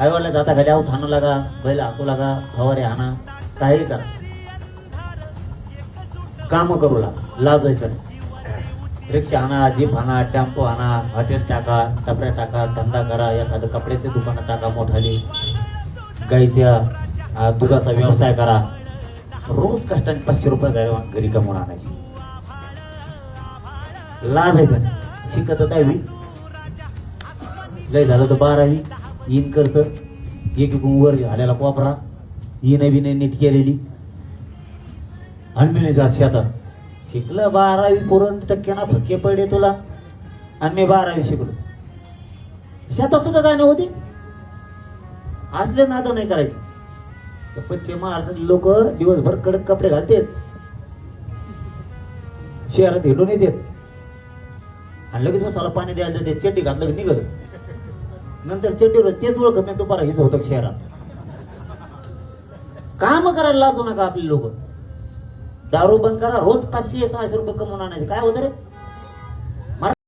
आईवडला जाता घरी आऊ थाणू लागा, बैल हाकू लागा, फवारे आणा, काही करा, काम करू लागा, लाजायचं नाही. रिक्षा आणा, जीप आणा, टेम्पो आणा, हॉटेल टाका, टपऱ्या टाका, धंदा करा, एखादं कपड्याचे दुकानं टाका मोठाली, गाईच्या दुधाचा व्यवसाय करा. रोज कष्टाने 500 रुपये घरी कमवून आणायचे. लाजायचं नाही. शिकत 10वी, लय झालं तर 12वी, इन करत एक वर झालेला कोपरा, इन बी नाही नीट केलेली, आणि मी जात शेतात. शिकलं 12वी पूर्ण टक्क्याना फक्के पडले तुला, आणि मी 12वी शिकलो. शेतात सुद्धा जाणं होती. असले नाद नाही करायचं. पश्चिम महाराष्ट्रातले लोक दिवसभर कडक कपडे घालतात, शहरात हिंडून येतात, आणि लगेच मसाला पाणी द्यायला जाते. चड्डी घातलं की निघत, नंतर चड्डीवर तेच ओळखत नाही तो पारा हिच होतं शहरात. काम करायला लागू नका आपले लोक. दारू बंद करा, रोज 500-600 रुपये कमवून आणायचे. काय होतं रे?